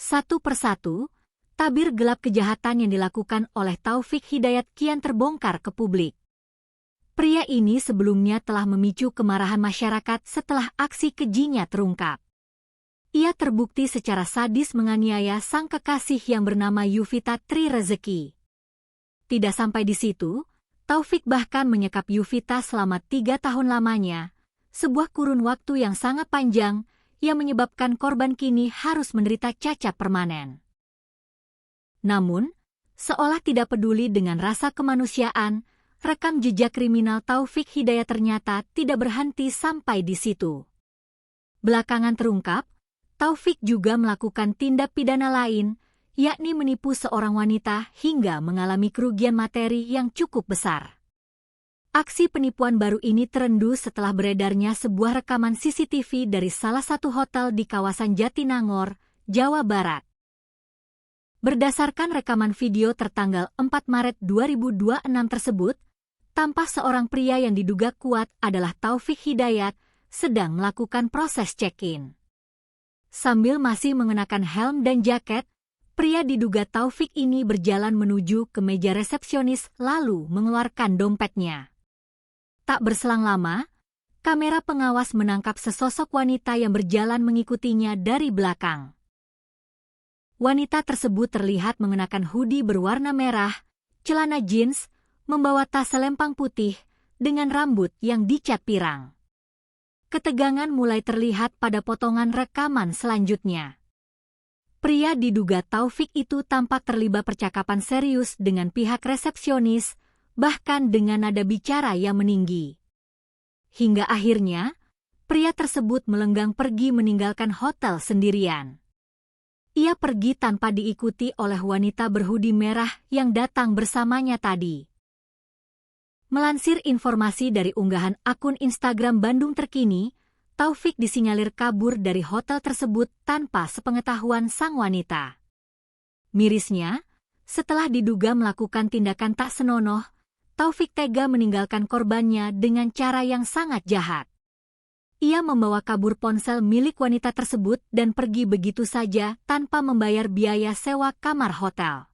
Satu persatu, tabir gelap kejahatan yang dilakukan oleh Taufik Hidayat kian terbongkar ke publik. Pria ini sebelumnya telah memicu kemarahan masyarakat setelah aksi kejinya terungkap. Ia terbukti secara sadis menganiaya sang kekasih yang bernama Yuvita Tri Rezeki. Tidak sampai di situ, Taufik bahkan menyekap Yuvita selama 3 tahun lamanya, sebuah kurun waktu yang sangat panjang yang menyebabkan korban kini harus menderita cacat permanen. Namun, seolah tidak peduli dengan rasa kemanusiaan, rekam jejak kriminal Taufik Hidayat ternyata tidak berhenti sampai di situ. Belakangan terungkap, Taufik juga melakukan tindak pidana lain, yakni menipu seorang wanita hingga mengalami kerugian materi yang cukup besar. Aksi penipuan baru ini terendus setelah beredarnya sebuah rekaman CCTV dari salah satu hotel di kawasan Jatinangor, Jawa Barat. Berdasarkan rekaman video tertanggal 4 Maret 2026 tersebut, tampak seorang pria yang diduga kuat adalah Taufik Hidayat sedang melakukan proses check-in. Sambil masih mengenakan helm dan jaket, pria diduga Taufik ini berjalan menuju ke meja resepsionis lalu mengeluarkan dompetnya. Tak berselang lama, kamera pengawas menangkap sesosok wanita yang berjalan mengikutinya dari belakang. Wanita tersebut terlihat mengenakan hoodie berwarna merah, celana jeans, membawa tas selempang putih, dengan rambut yang dicat pirang. Ketegangan mulai terlihat pada potongan rekaman selanjutnya. Pria diduga Taufik itu tampak terlibat percakapan serius dengan pihak resepsionis, bahkan dengan nada bicara yang meninggi. Hingga akhirnya, pria tersebut melenggang pergi meninggalkan hotel sendirian. Ia pergi tanpa diikuti oleh wanita berhudi merah yang datang bersamanya tadi. Melansir informasi dari unggahan akun Instagram Bandung Terkini, Taufik disinyalir kabur dari hotel tersebut tanpa sepengetahuan sang wanita. Mirisnya, setelah diduga melakukan tindakan tak senonoh, Taufik tega meninggalkan korbannya dengan cara yang sangat jahat. Ia membawa kabur ponsel milik wanita tersebut dan pergi begitu saja tanpa membayar biaya sewa kamar hotel.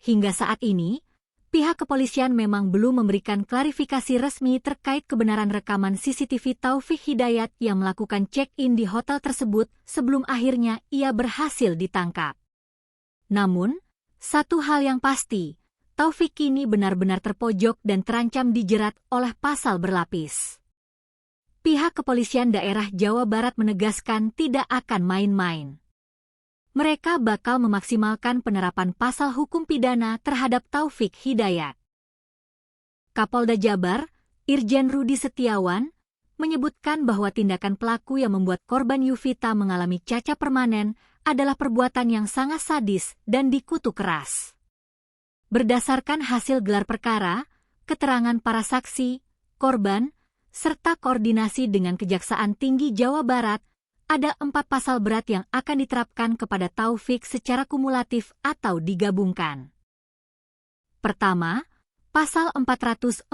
Hingga saat ini, pihak kepolisian memang belum memberikan klarifikasi resmi terkait kebenaran rekaman CCTV Taufik Hidayat yang melakukan check-in di hotel tersebut sebelum akhirnya ia berhasil ditangkap. Namun, satu hal yang pasti, Taufik kini benar-benar terpojok dan terancam dijerat oleh pasal berlapis. Pihak kepolisian daerah Jawa Barat menegaskan tidak akan main-main. Mereka bakal memaksimalkan penerapan pasal hukum pidana terhadap Taufik Hidayat. Kapolda Jabar, Irjen Rudi Setiawan, menyebutkan bahwa tindakan pelaku yang membuat korban Yuvita mengalami cacat permanen adalah perbuatan yang sangat sadis dan dikutuk keras. Berdasarkan hasil gelar perkara, keterangan para saksi, korban, serta koordinasi dengan Kejaksaan Tinggi Jawa Barat, ada 4 pasal berat yang akan diterapkan kepada Taufik secara kumulatif atau digabungkan. Pertama, Pasal 446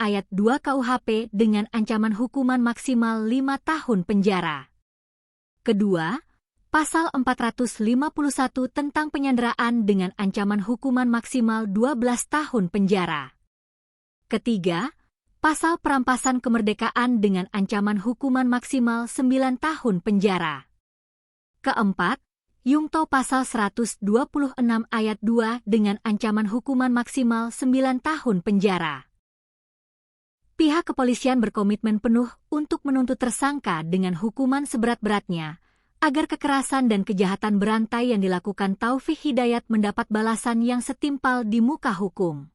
ayat 2 KUHP dengan ancaman hukuman maksimal 5 tahun penjara. Kedua, Pasal 451 tentang penyanderaan dengan ancaman hukuman maksimal 12 tahun penjara. Ketiga, Pasal perampasan kemerdekaan dengan ancaman hukuman maksimal 9 tahun penjara. Keempat, Yungto Pasal 126 ayat 2 dengan ancaman hukuman maksimal 9 tahun penjara. Pihak kepolisian berkomitmen penuh untuk menuntut tersangka dengan hukuman seberat-beratnya, agar kekerasan dan kejahatan berantai yang dilakukan Taufik Hidayat mendapat balasan yang setimpal di muka hukum.